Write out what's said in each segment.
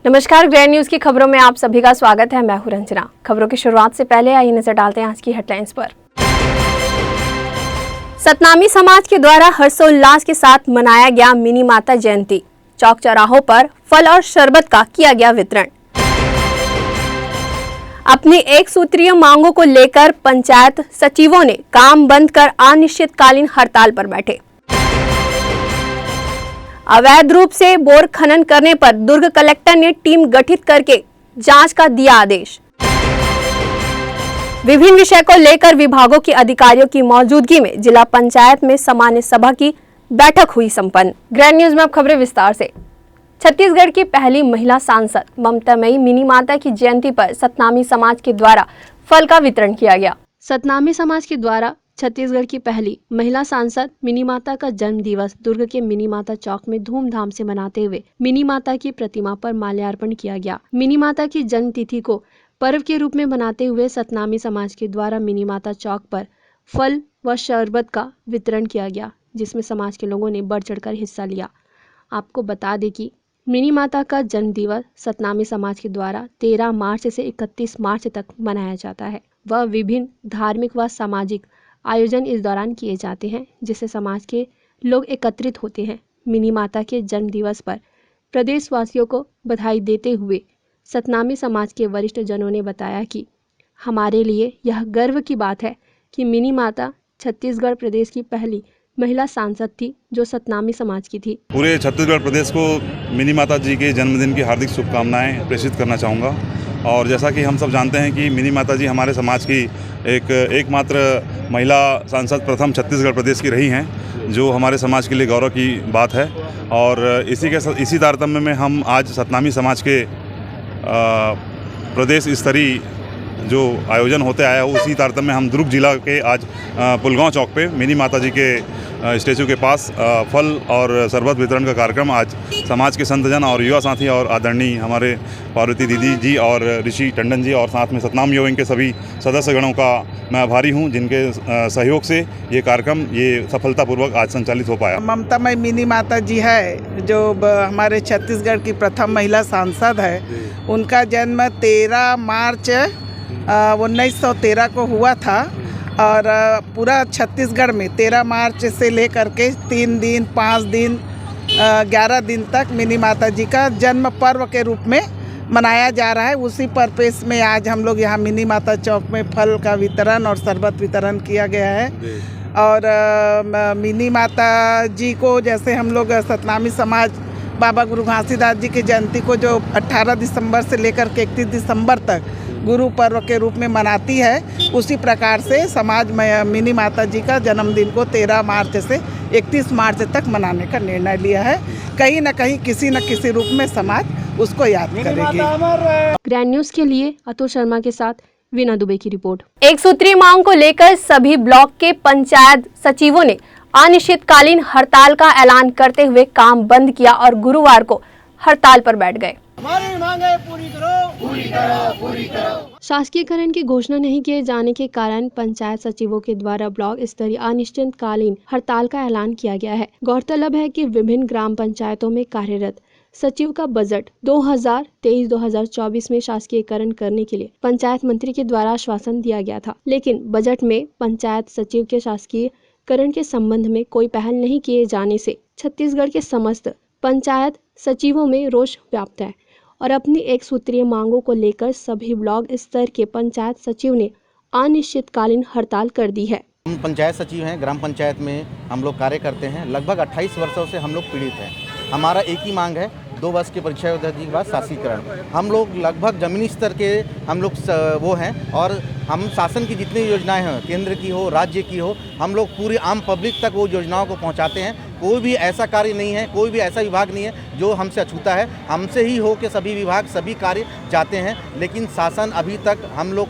नमस्कार, grand news की खबरों में आप सभी का स्वागत है। मैं हूं रंजना। खबरों की शुरुआत से पहले आइए नजर डालते हैं आज की हेडलाइंस पर। सतनामी समाज के द्वारा हर्षोल्लास के साथ मनाया गया मिनी माता जयंती। चौक चौराहों पर फल और शरबत का किया गया वितरण। अपनी एक सूत्रीय मांगों को लेकर पंचायत सचिवों ने काम बंद कर अनिश्चितकालीन हड़ताल पर बैठे। अवैध रूप से बोर खनन करने पर दुर्ग कलेक्टर ने टीम गठित करके जांच का दिया आदेश। विभिन्न विषय को लेकर विभागों के अधिकारियों की मौजूदगी में जिला पंचायत में सामान्य सभा की बैठक हुई संपन्न। ग्रैंड न्यूज में अब खबरें विस्तार से। छत्तीसगढ़ की पहली महिला सांसद ममतामयी मिनी माता की जयंती पर सतनामी समाज के द्वारा फल का वितरण किया गया। सतनामी समाज के द्वारा छत्तीसगढ़ की पहली महिला सांसद मिनी माता का जन्म दिवस दुर्ग के मिनी माता चौक में धूमधाम से मनाते हुए मिनी माता की प्रतिमा पर माल्यार्पण किया गया। मिनी माता की जन्म तिथि को पर्व के रूप में मनाते हुए सतनामी समाज के द्वारा मिनी माता चौक पर फल व शरबत का वितरण किया गया, जिसमें समाज के लोगों ने बढ़ चढ़कर हिस्सा लिया। आपको बता दें कि मिनी माता का जन्म दिवस सतनामी समाज के द्वारा 13 मार्च से 31 मार्च तक मनाया जाता है। वह विभिन्न धार्मिक व सामाजिक आयोजन इस दौरान किए जाते हैं, जिससे समाज के लोग एकत्रित होते हैं। मिनी माता के जन्म दिवस पर प्रदेशवासियों को बधाई देते हुए सतनामी समाज के वरिष्ठ जनों ने बताया कि हमारे लिए यह गर्व की बात है कि मिनी माता छत्तीसगढ़ प्रदेश की पहली महिला सांसद थी जो सतनामी समाज की थी। पूरे छत्तीसगढ़ प्रदेश को मिनी माता जी के जन्मदिन की हार्दिक शुभकामनाएं प्रेषित करना चाहूँगा। और जैसा कि हम सब जानते हैं कि मिनी माता जी हमारे समाज की एकमात्र महिला सांसद प्रथम छत्तीसगढ़ प्रदेश की रही हैं, जो हमारे समाज के लिए गौरव की बात है। और इसी तारतम्य में हम आज सतनामी समाज के प्रदेश स्तरीय जो आयोजन होते आया हो, उसी तारतम्य में हम दुर्ग जिला के आज पुलगांव चौक पे मिनी माता जी के स्टैचू के पास फल और शरबत वितरण का कार्यक्रम आज समाज के संतजन और युवा साथी और आदरणीय हमारे पार्वती दीदी जी और ऋषि टंडन जी और साथ में सतनाम युवा के सभी सदस्यगणों का मैं आभारी हूं, जिनके सहयोग से ये कार्यक्रम सफलतापूर्वक आज संचालित हो पाया। ममतामयी मिनी माता जी है जो हमारे छत्तीसगढ़ की प्रथम महिला सांसद है। उनका जन्म 13 मार्च 1913 को हुआ था और पूरा छत्तीसगढ़ में 13 मार्च से लेकर के 3 दिन 5 दिन 11 दिन तक मिनी माता जी का जन्म पर्व के रूप में मनाया जा रहा है। उसी पर्पस में आज हम लोग यहाँ मिनी माता चौक में फल का वितरण और शरबत वितरण किया गया है। और मिनी माता जी को जैसे हम लोग सतनामी समाज बाबा गुरु घासीदास जी की जयंती को जो 18 दिसंबर से लेकर के 31 दिसंबर तक गुरु पर्व के रूप में मनाती है, उसी प्रकार से समाज में मिनी माता जी का जन्मदिन को 13 मार्च से 31 मार्च तक मनाने का निर्णय लिया है। कहीं न कहीं किसी न किसी रूप में समाज उसको याद करेगी। ग्रैंड न्यूज के लिए अतुल शर्मा के साथ वीना दुबे की रिपोर्ट। एक सूत्रीय मांग को लेकर सभी ब्लॉक के पंचायत सचिवों ने अनिश्चितकालीन हड़ताल का ऐलान करते हुए काम बंद किया और गुरुवार को हड़ताल पर बैठ गए। हमारी मांगे पूरी करो, पूरी करो, पूरी करो। शासकीयकरण की घोषणा नहीं किए जाने के कारण पंचायत सचिवों के द्वारा ब्लॉक स्तरीय अनिश्चितकालीन हड़ताल का ऐलान किया गया है। गौरतलब है कि विभिन्न ग्राम पंचायतों में कार्यरत सचिव का बजट 2023-2024 में शासकीयकरण करने के लिए पंचायत मंत्री के द्वारा आश्वासन दिया गया था, लेकिन बजट में पंचायत सचिव के शासकीयकरण के संबंध में कोई पहल नहीं किए जाने से छत्तीसगढ़ के समस्त पंचायत सचिवों में रोष व्याप्त है और अपनी एक सूत्रीय मांगों को लेकर सभी ब्लॉक स्तर के पंचायत सचिव ने अनिश्चितकालीन हड़ताल कर दी है। हम पंचायत सचिव हैं, ग्राम पंचायत में हम लोग कार्य करते हैं। लगभग 28 वर्षों से हम लोग पीड़ित हैं। हमारा एक ही मांग है, 2 वर्ष की परीक्षा अवधि के बाद शासकीकरण। हम लोग लगभग जमीनी स्तर के हम लोग वो हैं और हम शासन की जितनी योजनाएं हैं, केंद्र की हो राज्य की हो, हम लोग पूरी आम पब्लिक तक वो योजनाओं को पहुंचाते हैं। कोई भी ऐसा कार्य नहीं है, कोई भी ऐसा विभाग नहीं है जो हमसे अछूता है। हमसे ही हो के सभी विभाग सभी कार्य जाते हैं, लेकिन शासन अभी तक हम लोग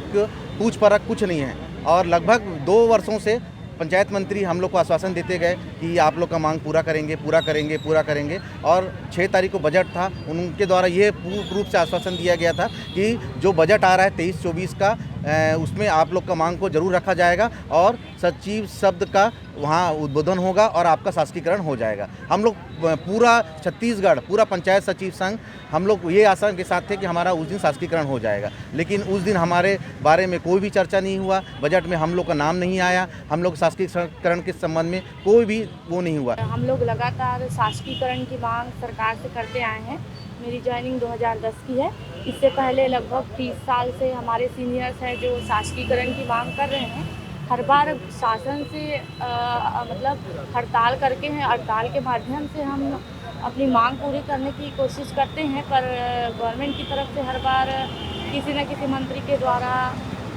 पूछ परख कुछ नहीं है। और लगभग 2 वर्षों से पंचायत मंत्री हम लोग को आश्वासन देते गए कि आप लोग का मांग पूरा करेंगे, पूरा करेंगे, पूरा करेंगे। और 6 तारीख को बजट था, उनके द्वारा ये पूर्ण रूप से आश्वासन दिया गया था कि जो बजट आ रहा है 23-24 का, उसमें आप लोग का मांग को जरूर रखा जाएगा और सचिव शब्द का वहाँ उद्बोधन होगा और आपका शासकीकरण हो जाएगा। हम लोग पूरा छत्तीसगढ़, पूरा पंचायत सचिव संघ, हम लोग ये आशा के साथ थे कि हमारा उस दिन शासकीकरण हो जाएगा, लेकिन उस दिन हमारे बारे में कोई भी चर्चा नहीं हुआ, बजट में हम लोग का नाम नहीं आया, हम लोग शासकीकरण के संबंध में कोई भी वो नहीं हुआ। हम लोग लगातार शासकीकरण की मांग सरकार से करते आए हैं। मेरी ज्वाइनिंग 2010 की है। इससे पहले लगभग 30 साल से हमारे सीनियर्स हैं जो शासकीकरण की मांग कर रहे हैं। हर बार शासन से मतलब हड़ताल करके हैं, हड़ताल के माध्यम से हम अपनी मांग पूरी करने की कोशिश करते हैं, पर गवर्नमेंट की तरफ से हर बार किसी न किसी मंत्री के द्वारा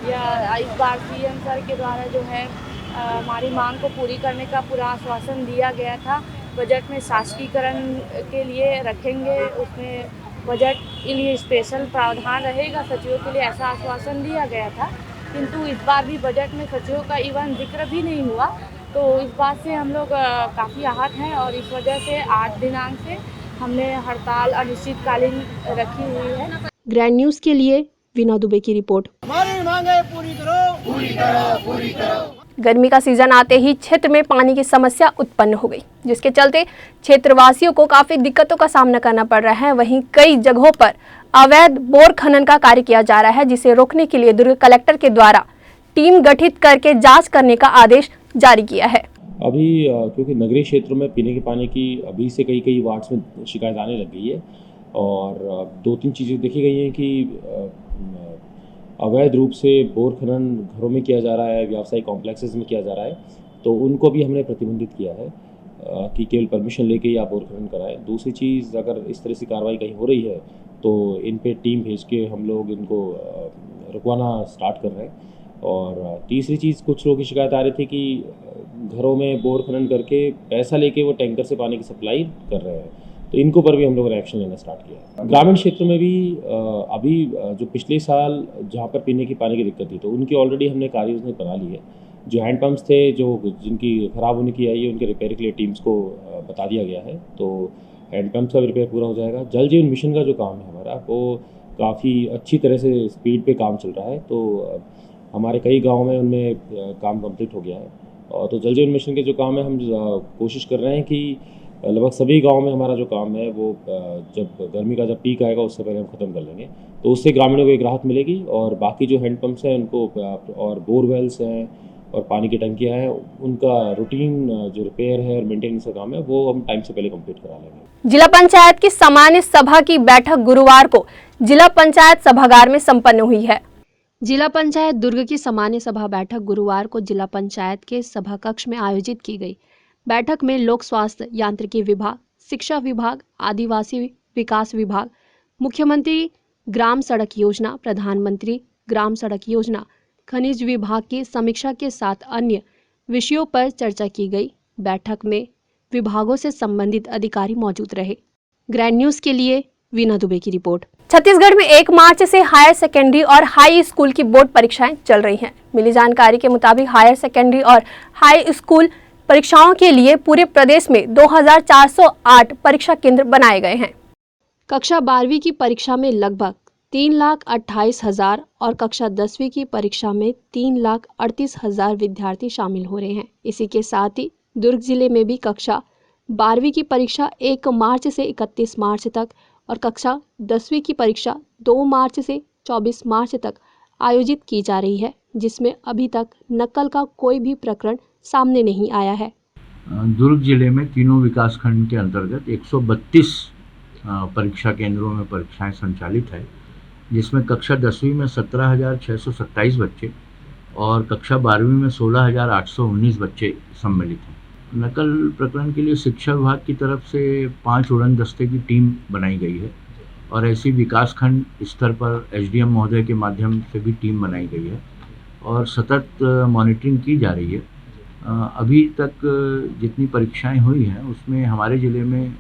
या इस बार सीएम सर के द्वारा जो है हमारी मांग को पूरी करने का पूरा आश्वासन दिया गया था। बजट में शासकीकरण के लिए रखेंगे, उसमें बजट के लिए स्पेशल प्रावधान रहेगा सचिवों के लिए, ऐसा आश्वासन दिया गया था। किंतु इस बार भी बजट में सचिवों का इवन जिक्र भी नहीं हुआ, तो इस बात से हम लोग काफ़ी आहत हैं और इस वजह से 8 दिनांक से हमने हड़ताल अनिश्चितकालीन रखी हुई है। ग्रैंड न्यूज़ के लिए वीना दुबे की रिपोर्ट। हमारी मांगे पूरी करो, पूरी करो, पूरी करो। गर्मी का सीजन आते ही क्षेत्र में पानी की समस्या उत्पन्न हो गई, जिसके चलते क्षेत्रवासियों को काफी दिक्कतों का सामना करना पड़ रहा है। वहीं कई जगहों पर अवैध बोर खनन का कार्य किया जा रहा है, जिसे रोकने के लिए दुर्ग कलेक्टर के द्वारा टीम गठित करके जांच करने का आदेश जारी किया है। अभी क्योंकि नगरीय क्षेत्रों में पीने के पानी की अभी से कई वार्ड्स में शिकायत आने लग गई है और 2-3 चीज़ें देखी गई हैं कि अवैध रूप से बोर खनन घरों में किया जा रहा है, व्यावसायिक कॉम्प्लेक्सेस में किया जा रहा है, तो उनको भी हमने प्रतिबंधित किया है कि केवल परमिशन लेके ही आप बोर खनन कराएं। दूसरी चीज़, अगर इस तरह से कार्रवाई कहीं हो रही है तो इन पे टीम भेज के हम लोग इनको रुकवाना स्टार्ट कर रहे हैं। और तीसरी चीज़, कुछ लोगों की शिकायत आ रही थी कि घरों में बोर खनन करके पैसा लेके वो टैंकर से पानी की सप्लाई कर रहे हैं, तो इनको पर भी हम लोगों ने एक्शन लेना स्टार्ट किया। ग्रामीण क्षेत्र में भी अभी जो पिछले साल जहाँ पर पीने की पानी की दिक्कत थी, तो उनकी ऑलरेडी हमने कार्य योजना बना ली है। जो हैंडपम्प्स थे जो जिनकी ख़राब होने की आई है, उनके रिपेयर के लिए टीम्स को बता दिया गया है, तो हैंडपम्प्स का भी रिपेयर पूरा हो जाएगा। जल जीवन मिशन का जो काम है हमारा, वो काफ़ी अच्छी तरह से स्पीड पे काम चल रहा है, तो हमारे कई गाँव में उनमें काम कंप्लीट हो गया है। और तो जल जीवन मिशन के जो काम है, हम कोशिश कर रहे हैं कि लगभग सभी गांव में हमारा जो काम है वो जब गर्मी का जब पीक आएगा उससे पहले हम ख़त्म कर लेंगे, तो उससे ग्रामीणों को एक राहत मिलेगी। और बाकी जो हैंडपम्प्स हैं उनको और बोरवेल्स हैं और पानी की टंकियां हैं, उनका रूटीन जो रिपेयर है और मेंटेनेंस का काम है वो हम टाइम से पहले कंप्लीट करा लेंगे। जिला पंचायत की सामान्य सभा की बैठक गुरुवार को जिला पंचायत सभागार में संपन्न हुई है। जिला पंचायत दुर्ग की सामान्य सभा बैठक गुरुवार को जिला पंचायत के सभा कक्ष में आयोजित की गई। बैठक में लोक स्वास्थ्य यांत्रिकी विभाग, शिक्षा विभाग, आदिवासी विकास विभाग, मुख्यमंत्री ग्राम सड़क योजना, प्रधानमंत्री ग्राम सड़क योजना, खनिज विभाग की समीक्षा के साथ अन्य विषयों पर चर्चा की गई। बैठक में विभागों से संबंधित अधिकारी मौजूद रहे। ग्रैंड न्यूज़ के लिए वीना दुबे की रिपोर्ट। छत्तीसगढ़ में 1 मार्च से हायर सेकेंडरी और हाई स्कूल की बोर्ड परीक्षाएं चल रही हैं। मिली जानकारी के मुताबिक हायर सेकेंडरी और हाई स्कूल परीक्षाओं के लिए पूरे प्रदेश में 2408 परीक्षा केंद्र बनाए गए हैं। कक्षा 12वीं की परीक्षा में लगभग 3,28,000 और कक्षा 10वीं की परीक्षा में 3,38,000 विद्यार्थी शामिल हो रहे हैं। इसी के साथ ही दुर्ग जिले में भी कक्षा 12वीं की परीक्षा 1 मार्च से 31 मार्च तक और कक्षा 10वीं की परीक्षा 2 मार्च से 24 मार्च तक आयोजित की जा रही है, जिसमें अभी तक नकल का कोई भी प्रकरण सामने नहीं आया है। दुर्ग जिले में तीनों विकासखंड के अंतर्गत 132 परीक्षा केंद्रों में परीक्षाएं संचालित है, जिसमें कक्षा 10वीं में 17,627 बच्चे और कक्षा 12वीं में 16,819 बच्चे सम्मिलित हैं। नकल प्रकरण के लिए शिक्षा विभाग की तरफ से 5 उड़न दस्ते की टीम बनाई गई है और ऐसी विकासखंड स्तर पर एसडीएम महोदय के माध्यम से भी टीम बनाई गई है और सतत मॉनिटरिंग की जा रही है। अभी तक जितनी परीक्षाएं हुई हैं उसमें हमारे जिले में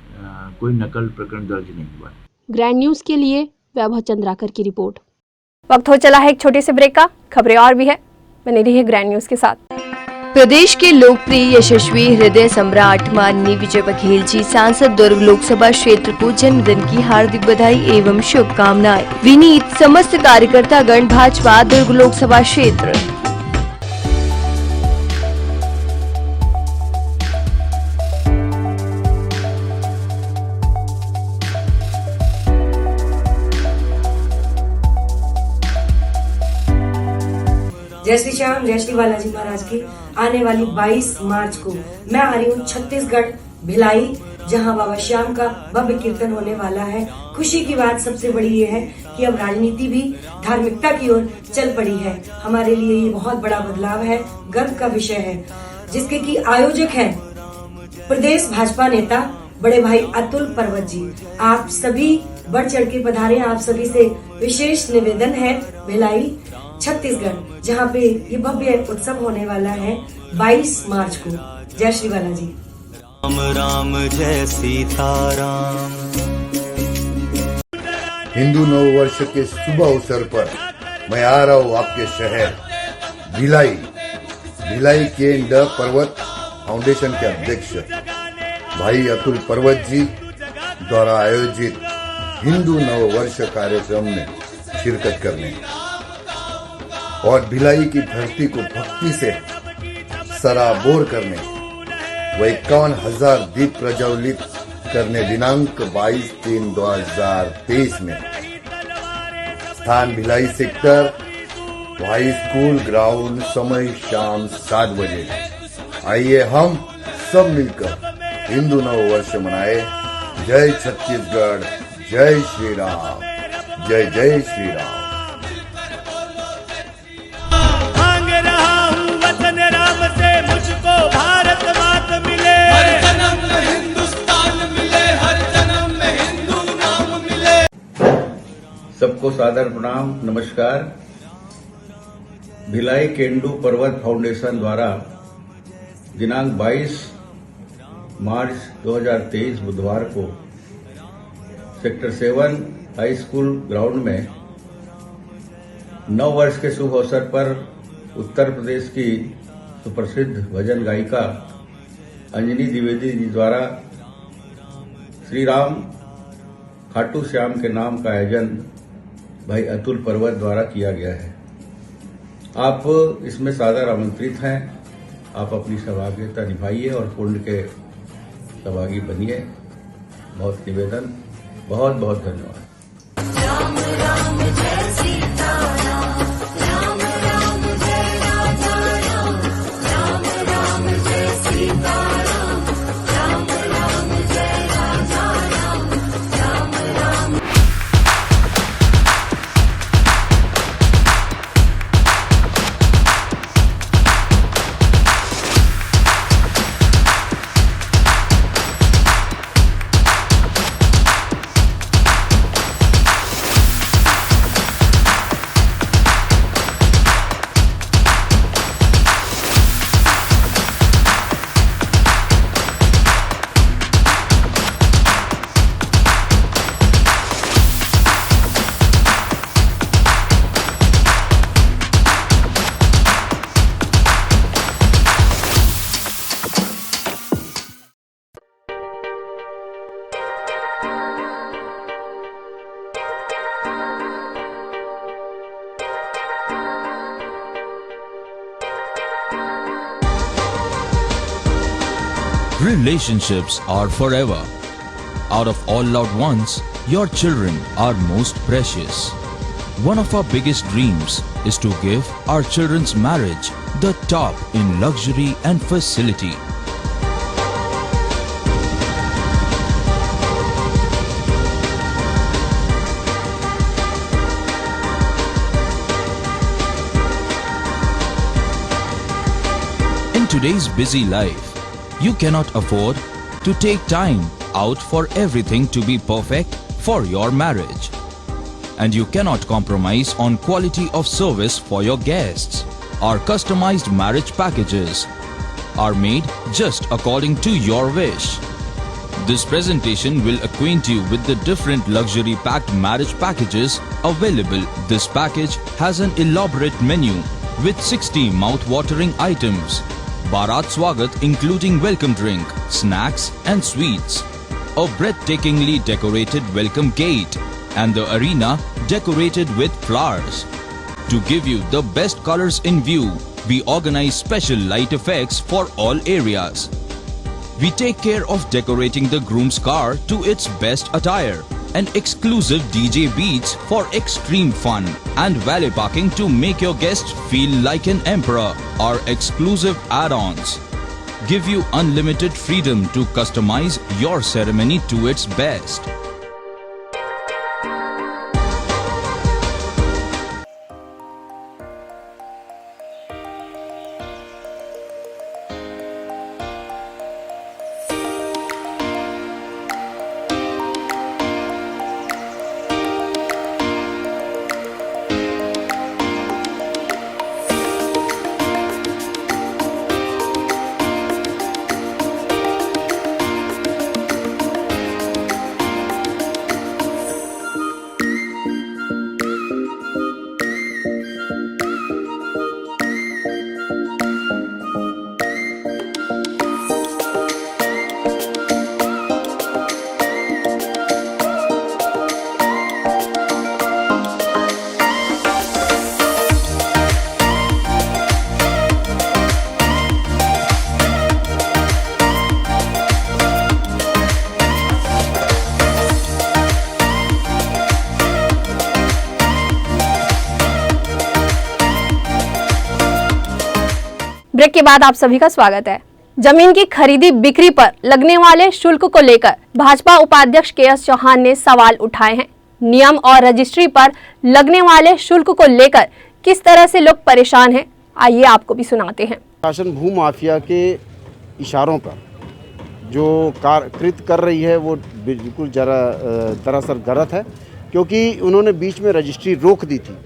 कोई नकल प्रकरण दर्ज नहीं हुआ। ग्रैंड न्यूज़ के लिए वैभव चंद्राकर की रिपोर्ट। वक्त हो चला है एक छोटे से ब्रेक का। खबरें और भी है, बने रहिए ग्रैंड न्यूज़ के साथ। प्रदेश के लोकप्रिय यशस्वी हृदय सम्राट माननीय विजय बघेल जी सांसद दुर्ग लोकसभा क्षेत्र को जन्मदिन की हार्दिक बधाई एवं शुभकामनाएं। विनीत समस्त कार्यकर्तागण भाजपा दुर्ग लोकसभा क्षेत्र। जय श्री श्याम, जय श्री बालाजी महाराज की। आने वाली 22 मार्च को मैं आ रही हूँ छत्तीसगढ़ भिलाई, जहाँ बाबा श्याम का भव्य कीर्तन होने वाला है। खुशी की बात सबसे बड़ी ये है कि अब राजनीति भी धार्मिकता की ओर चल पड़ी है। हमारे लिए ये बहुत बड़ा बदलाव है, गर्व का विषय है, जिसके की आयोजक है प्रदेश भाजपा नेता बड़े भाई अतुल पर्वत जी। आप सभी बढ़ चढ़ के पधारे। आप सभी से विशेष निवेदन है, भिलाई छत्तीसगढ़, जहाँ पे ये भव्य उत्सव होने वाला है 22 मार्च को। जय श्री बालाजी। राम राम जय सीताराम। हिंदू नव वर्ष के शुभ अवसर पर मैं आ रहा हूँ आपके शहर भिलाई। भिलाई के द पर्वत फाउंडेशन के अध्यक्ष भाई अतुल पर्वत जी द्वारा आयोजित हिंदू नव वर्ष कार्यक्रम में शिरकत करने और भिलाई की धरती को भक्ति से सराबोर करने व 51,000 दीप प्रज्वलित करने दिनांक 22/3/2023 में स्थान Bhilai sector high school ground, समय शाम 7 बजे। आइए हम सब मिलकर हिंदू नव वर्ष मनाए। जय छत्तीसगढ़, जय श्री राम, जय जय श्री राम। मुझको भारत मात मिले, हर जन्म में हिंदुस्तान मिले, हर जन्म में हिंदू नाम मिले। सबको सादर प्रणाम, नमस्कार। भिलाई केंडू पर्वत फाउंडेशन द्वारा दिनांक 22 मार्च 2023 बुधवार को सेक्टर 7 हाई स्कूल ग्राउंड में 9 वर्ष के शुभ अवसर पर उत्तर प्रदेश की सुप्रसिद्ध भजन गायिका अंजनी द्विवेदी जी द्वारा श्री राम खाटू श्याम के नाम का आयोजन भाई अतुल पर्वत द्वारा किया गया है। आप इसमें सादर आमंत्रित हैं। आप अपनी सहभागिता निभाइए और पुण्य के सहभागी बनिए। बहुत निवेदन, बहुत बहुत धन्यवाद। राम राम जय सीताराम, राम राम जय राजा राम, राम राम जय सीताराम, राम राम जय राजा Ram, Ram Ram. Relationships are forever. Out of all loved ones, your children are most precious. One of our biggest dreams is to give our children's marriage the top in luxury and facility. In today's busy life, you cannot afford to take time out for everything to be perfect for your marriage. And you cannot compromise on quality of service for your guests. Our customized marriage packages are made just according to your wish. This presentation will acquaint you with the different luxury packed marriage packages available. This package has an elaborate menu with 60 mouth-watering items. Bharat Swagat including welcome drink, snacks and sweets. A breathtakingly decorated welcome gate and the arena decorated with flowers. To give you the best colors in view, we organize special light effects for all areas. We take care of decorating the groom's car to its best attire and exclusive DJ beats for extreme fun and valet parking to make your guests feel like an emperor. Our exclusive add-ons give you unlimited freedom to customize your ceremony to its best. Break के बाद आप सभी का स्वागत है। जमीन की खरीदी बिक्री पर लगने वाले शुल्क को लेकर भाजपा उपाध्यक्ष के.एस. चौहान ने सवाल उठाए हैं। नियम और रजिस्ट्री पर लगने वाले शुल्क को लेकर किस तरह से लोग परेशान हैं, आइए आपको भी सुनाते हैं। शासन भू माफिया के इशारों पर जो कृत कर रही है वो बिल्कुल दरअसल गलत है, क्योंकि उन्होंने बीच में रजिस्ट्री रोक दी थी।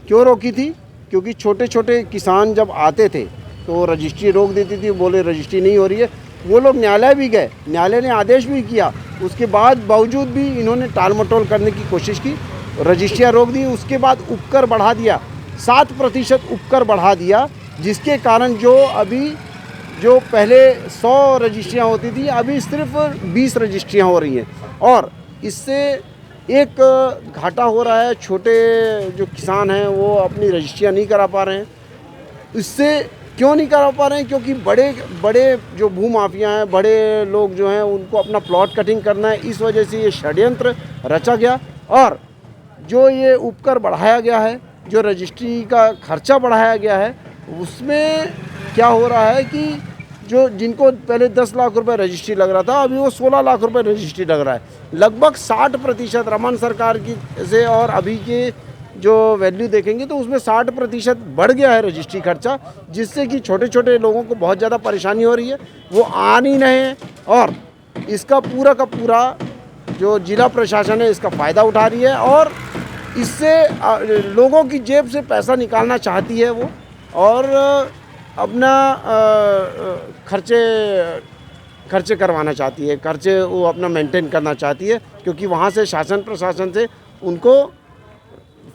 क्यों रोकी थी? क्योंकि छोटे छोटे किसान जब आते थे तो रजिस्ट्री रोक देती थी, बोले रजिस्ट्री नहीं हो रही है। वो लोग न्यायालय भी गए, न्यायालय ने आदेश भी किया, उसके बाद बावजूद भी इन्होंने टाल मटोल करने की कोशिश की, रजिस्ट्रियाँ रोक दी। उसके बाद उपकर बढ़ा दिया, 7% उपकर बढ़ा दिया, जिसके कारण जो पहले 100 रजिस्ट्रियाँ होती थी अभी सिर्फ 20 रजिस्ट्रियाँ हो रही हैं। और इससे एक घाटा हो रहा है, छोटे जो किसान हैं वो अपनी रजिस्ट्रियाँ नहीं करा पा रहे हैं। इससे क्यों नहीं करा पा रहे हैं? क्योंकि बड़े जो भू माफिया हैं, बड़े लोग जो हैं, उनको अपना प्लॉट कटिंग करना है, इस वजह से ये षड्यंत्र रचा गया। और जो ये उपकर बढ़ाया गया है, जो रजिस्ट्री का खर्चा बढ़ाया गया है, उसमें क्या हो रहा है कि जो जिनको पहले 10 लाख रुपए रजिस्ट्री लग रहा था, अभी वो 16 लाख रुपए रजिस्ट्री लग रहा है। लगभग 60% रमन सरकार की से और अभी के जो वैल्यू देखेंगे तो उसमें 60% बढ़ गया है रजिस्ट्री खर्चा, जिससे कि छोटे छोटे लोगों को बहुत ज़्यादा परेशानी हो रही है, वो आ नहीं रहे हैं। और इसका पूरा का पूरा जो जिला प्रशासन है इसका फ़ायदा उठा रही है और इससे लोगों की जेब से पैसा निकालना चाहती है वो, और अपना खर्चे करवाना चाहती है, खर्चे वो अपना मेंटेन करना चाहती है, क्योंकि वहाँ से शासन प्रशासन से उनको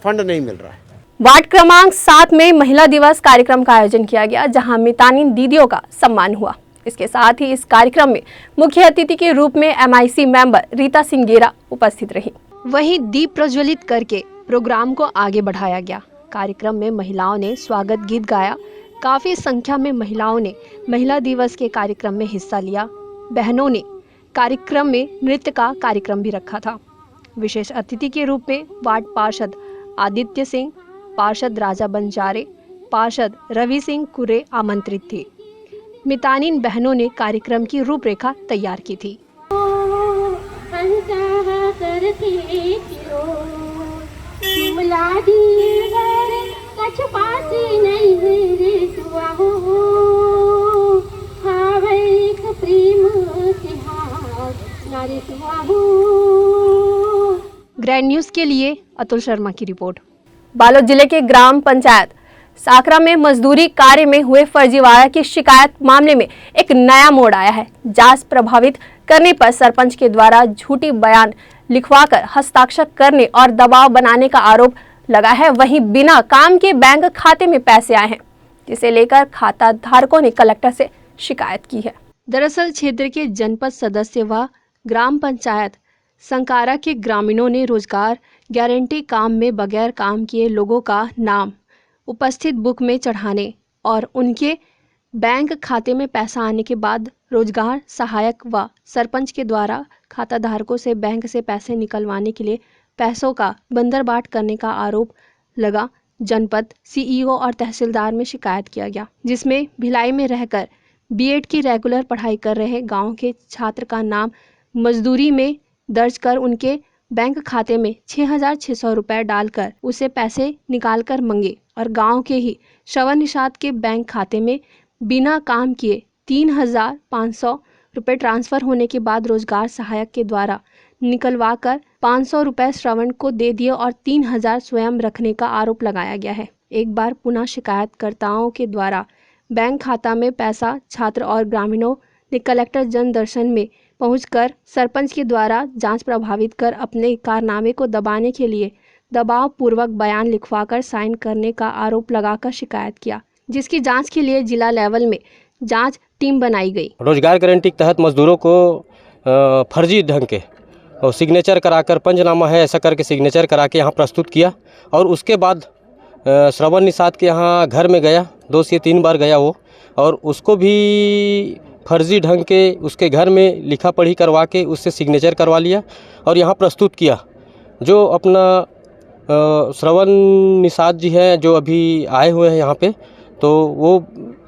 फंड नहीं मिल रहा है। वार्ड क्रमांक 7 में महिला दिवस कार्यक्रम का आयोजन किया गया, जहां मितानिन दीदियों का सम्मान हुआ। इसके साथ ही इस कार्यक्रम में मुख्य अतिथि के रूप में MIC मेंबर रीता सिंह गेरा उपस्थित रही। वहीं दीप प्रज्वलित करके प्रोग्राम को आगे बढ़ाया गया। कार्यक्रम में महिलाओं ने स्वागत गीत गाया। काफी संख्या में महिलाओं ने महिला दिवस के कार्यक्रम में हिस्सा लिया। बहनों ने कार्यक्रम में नृत्य का कार्यक्रम भी रखा था। विशेष अतिथि के रूप में वार्ड पार्षद आदित्य सिंह, पार्षद राजा बंजारे, पार्षद रवि सिंह कुरे आमंत्रित थे। मितानिन बहनों ने कार्यक्रम की रूपरेखा तैयार की थी। ग्रैंड न्यूज के लिए अतुल शर्मा की रिपोर्ट। बालोद जिले के ग्राम पंचायत साकरा में मजदूरी कार्य में हुए फर्जीवाड़ा की शिकायत मामले में एक नया मोड़ आया है। जांच प्रभावित करने पर सरपंच के द्वारा झूठी बयान लिखवाकर हस्ताक्षर करने और दबाव बनाने का आरोप लगा है। वहीं बिना काम के बैंक खाते में पैसे आए हैं, जिसे लेकर खाता धारकों ने कलेक्टर से शिकायत की है। दरअसल क्षेत्र के जनपद सदस्य व ग्राम पंचायत संकारा के ग्रामीणों ने रोजगार गारंटी काम में बगैर काम किए लोगों का नाम उपस्थित बुक में चढ़ाने और उनके बैंक खाते में पैसा आने के बाद रोजगार सहायक व सरपंच के द्वारा खाता धारकों से बैंक से पैसे निकलवाने के लिए पैसों का बंदरबाट करने का आरोप लगा। जनपद सीईओ और तहसीलदार में शिकायत किया गया, जिसमें भिलाई में रहकर बीएड की रेगुलर पढ़ाई कर रहे गांव के छात्र का नाम मजदूरी में दर्ज कर उनके बैंक खाते में 6,600 रुपये डालकर उसे पैसे निकालकर मंगे और गांव के ही श्रवण निषाद के बैंक खाते में बिना काम किए 3,500 रुपये ट्रांसफर होने के बाद रोजगार सहायक के द्वारा निकलवा कर 500 रुपये श्रवण को दे दिए और 3,000 स्वयं रखने का आरोप लगाया गया है। एक बार पुनः शिकायतकर्ताओं के द्वारा बैंक खाता में पैसा छात्र और ग्रामीणों ने कलेक्टर जन दर्शन में पहुंचकर सरपंच के द्वारा जांच प्रभावित कर अपने कारनामे को दबाने के लिए दबाव पूर्वक बयान लिखवाकर साइन करने का आरोप लगाकर शिकायत किया, जिसकी जांच के लिए जिला लेवल में जांच टीम बनाई गई। रोजगार गारंटी के तहत मजदूरों को फर्जी ढंग के और सिग्नेचर कराकर पंचनामा है ऐसा करके सिग्नेचर करा के यहाँ प्रस्तुत किया और उसके बाद श्रवण निषाद के यहाँ घर में गया, 2 से 3 बार गया वो, और उसको भी फर्जी ढंग के उसके घर में लिखा पढ़ी करवा के उससे सिग्नेचर करवा लिया और यहाँ प्रस्तुत किया। जो अपना श्रवण निषाद जी हैं जो अभी आए हुए हैं यहाँ पे, तो वो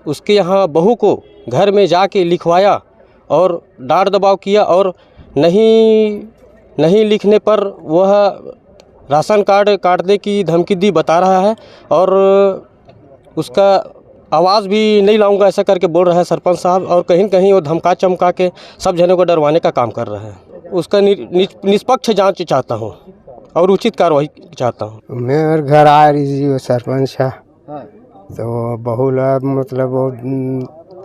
उसके यहाँ बहू को घर में जाके लिखवाया और डांट दबाव किया और नहीं लिखने पर वह राशन कार्ड काटने की धमकी दी बता रहा है और उसका आवाज़ भी नहीं लाऊंगा ऐसा करके बोल रहा है सरपंच साहब, और कहीं कहीं वो धमका चमका के सब जनों को डरवाने का काम कर रहा है। उसका निष्पक्ष जांच चाहता हूँ और उचित कार्रवाई चाहता हूँ। मेरे घर आ रही थी वो सरपंच है तो बहु मतलब वो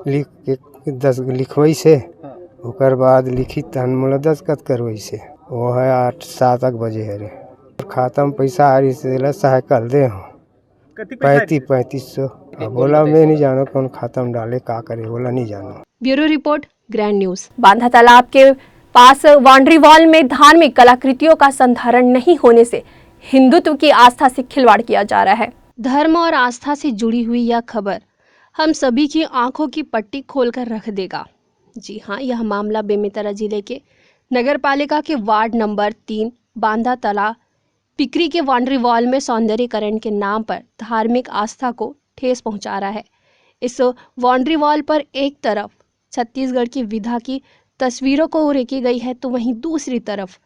लिख के 10 लिखवाई से ओकर बाद लिखी तहन मतलब दस्खत करवाई से वो है 8-7 बजे है रे खाता में पैसा आ रही से सहाय कर दे हो 3500। बोला मैं नहीं जानो कौन खाता में डाले का करे, बोला नहीं जानो। Bureau report grand news. बांधा तालाब के पास बाउंड्री वॉल में धार्मिक कलाकृतियों का संधारण नहीं होने से हिंदुत्व की आस्था से खिलवाड़ किया जा रहा है। धर्म और आस्था से जुड़ी हुई यह खबर हम सभी की आंखों की पट्टी खोलकर रख देगा। जी हाँ, यह मामला बेमेतरा जिले के नगरपालिका के वार्ड नंबर 3 बांधा तालाब पिकरी के बाउंड्री वॉल में सौंदर्यीकरण के नाम पर धार्मिक आस्था को ठेस पहुंचा रहा है। इस बाउंड्री वॉल पर एक तरफ छत्तीसगढ़ की विधा की तस्वीरों को उरेकी गई है तो वहीं दूसरी तरफ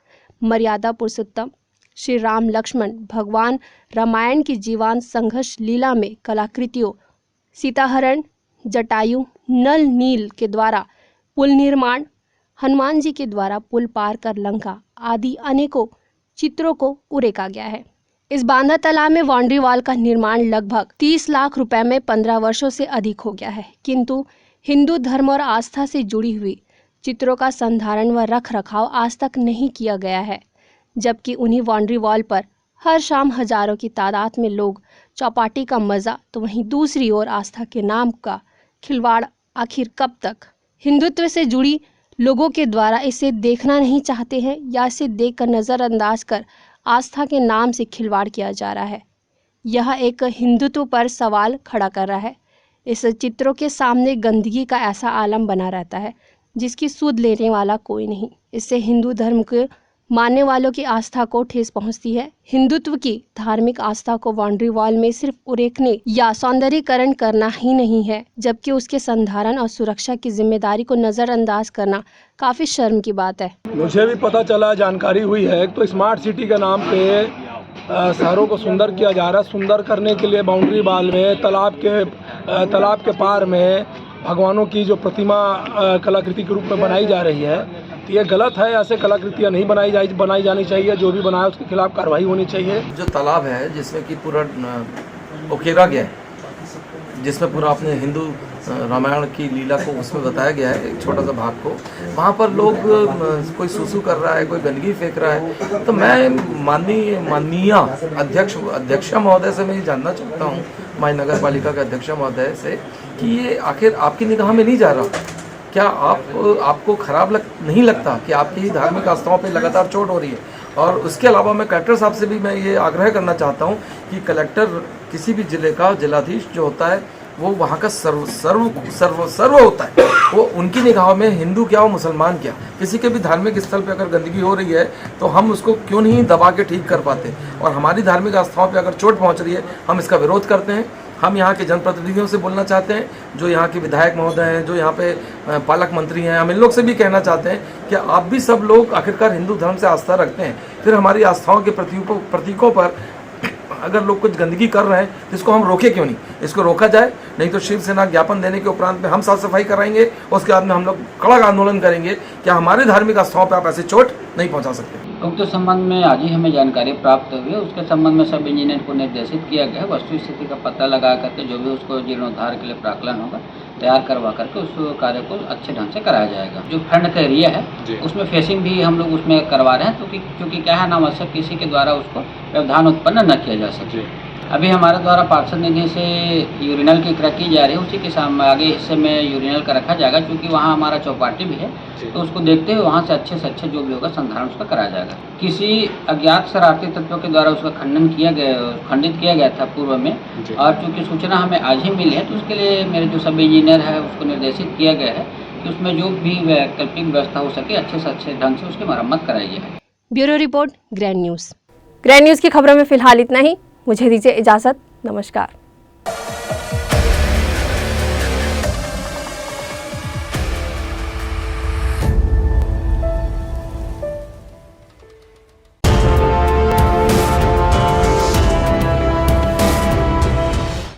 मर्यादा पुरुषोत्तम श्री राम लक्ष्मण भगवान रामायण की जीवान संघर्ष लीला में कलाकृतियों सीताहरण, जटायु, नल नील के द्वारा पुल निर्माण, हनुमान जी के द्वारा पुल पार कर लंका आदि अनेकों चित्रों को उरेका गया है। इस बांधा तालाब में बाउंड्री वॉल का निर्माण लगभग 30 लाख रुपए में 15 वर्षों से अधिक हो गया है, किंतु हिंदू धर्म और आस्था से जुड़ी हुई चित्रों का संधारण व रख रखाव आज तक नहीं किया गया है, जबकि उन्हीं बाउंड्री वॉल पर हर शाम हजारों की तादाद में लोग चौपाटी का मजा, तो वहीं दूसरी ओर आस्था के नाम का खिलवाड़ आखिर कब तक? हिंदुत्व से जुड़ी लोगों के द्वारा इसे देखना नहीं चाहते हैं या इसे देखकर नज़रअंदाज कर आस्था के नाम से खिलवाड़ किया जा रहा है। यह एक हिंदुत्व पर सवाल खड़ा कर रहा है। इस चित्रों के सामने गंदगी का ऐसा आलम बना रहता है जिसकी सूद लेने वाला कोई नहीं। इससे हिंदू धर्म के मानने वालों की आस्था को ठेस पहुंचती है। हिंदुत्व की धार्मिक आस्था को बाउंड्री वॉल में सिर्फ उरेकने या सौंदर्यीकरण करना ही नहीं है, जबकि उसके संधारण और सुरक्षा की जिम्मेदारी को नज़रअंदाज करना काफ़ी शर्म की बात है। मुझे भी पता चला, जानकारी हुई है तो स्मार्ट सिटी के नाम पे शहरों को सुंदर किया जा रहा है। सुंदर करने के लिए बाउंड्री वॉल में तालाब के पार में भगवानों की जो प्रतिमा कलाकृति के रूप में बनाई जा रही है, तो ये गलत है। ऐसे कलाकृतियाँ नहीं बनाई जानी चाहिए। जो भी बनाया उसके खिलाफ कार्रवाई होनी चाहिए। जो तालाब है जिसमें कि पूरा उकेरा गया है, जिसमें पूरा अपने हिंदू रामायण की लीला को उसमें बताया गया है, एक छोटा सा भाग को, वहाँ पर लोग कोई सुसु कर रहा है, कोई गंदगी फेंक रहा है। तो मैं माननीय अध्यक्ष महोदय से मैं ये जानना चाहता हूँ, हमारी नगर पालिका के अध्यक्ष महोदय से कि ये आखिर आपकी निगाह में नहीं जा रहा, क्या आपको खराब नहीं लगता कि आपकी धार्मिक आस्थाओं पे लगातार चोट हो रही है। और उसके अलावा मैं कलेक्टर साहब से भी मैं ये आग्रह करना चाहता हूँ कि कलेक्टर किसी भी ज़िले का जिलाधीश जो होता है वो वहाँ का सर्व होता है। वो उनकी निगाहों में हिंदू क्या और मुसलमान क्या, किसी के भी धार्मिक स्थल पे अगर गंदगी हो रही है तो हम उसको क्यों नहीं दबा के ठीक कर पाते। और हमारी धार्मिक आस्थाओं पे अगर चोट पहुँच रही है हम इसका विरोध करते हैं। हम यहाँ के जनप्रतिनिधियों से बोलना चाहते हैं, जो यहाँ के विधायक महोदय हैं, जो यहाँ पे पालक मंत्री हैं, हम इन लोग से भी कहना चाहते हैं कि आप भी सब लोग आखिरकार हिंदू धर्म से आस्था रखते हैं, फिर हमारी आस्थाओं के प्रतीकों पर अगर लोग कुछ गंदगी कर रहे हैं तो इसको हम रोके क्यों नहीं, इसको रोका जाए। नहीं तो शिवसेना ज्ञापन देने के उपरांत में हम साफ सफाई कराएंगे, उसके बाद में हम लोग कड़क आंदोलन करेंगे कि हमारे धार्मिक आस्थाओं पर आप ऐसे चोट नहीं पहुंचा सकते। उक्त संबंध में आज ही हमें जानकारी प्राप्त हुई है। उसके संबंध में सब इंजीनियर को निर्देशित किया गया है। वस्तु स्थिति का पता लगा करके जो भी उसको जीर्णोद्धार के लिए प्राक्कलन होगा तैयार करवा करके उस कार्य को अच्छे ढंग से कराया जाएगा। जो फ्रंट का एरिया है उसमें फेसिंग भी हम लोग उसमें करवा रहे हैं, क्योंकि क्या है अनावश्यक किसी के द्वारा उसको व्यवधान उत्पन्न न किया जा सके। अभी हमारे द्वारा पार्षद निधि से यूरिनल की क्रय की जा रही है, उसी के सामने आगे हिस्से में यूरिनल का रखा जाएगा, क्योंकि वहाँ हमारा चौपाटी भी है। तो उसको देखते हुए वहाँ से अच्छे जो भी होगा संधारण उसका कराया जाएगा। किसी अज्ञात शरारती तत्वों के द्वारा उसका खंडित किया गया था पूर्व में, और चूँकि सूचना हमें आज ही मिली है तो उसके लिए मेरे जो सब इंजीनियर है उसको निर्देशित किया गया है कि उसमें जो भी वैकल्पिक व्यवस्था हो सके अच्छे से अच्छे ढंग से उसकी मरम्मत कराई जाए। Bureau report, grand news. Grand news की खबरों में फिलहाल इतना ही। मुझे दीजिए इजाज़त। नमस्कार।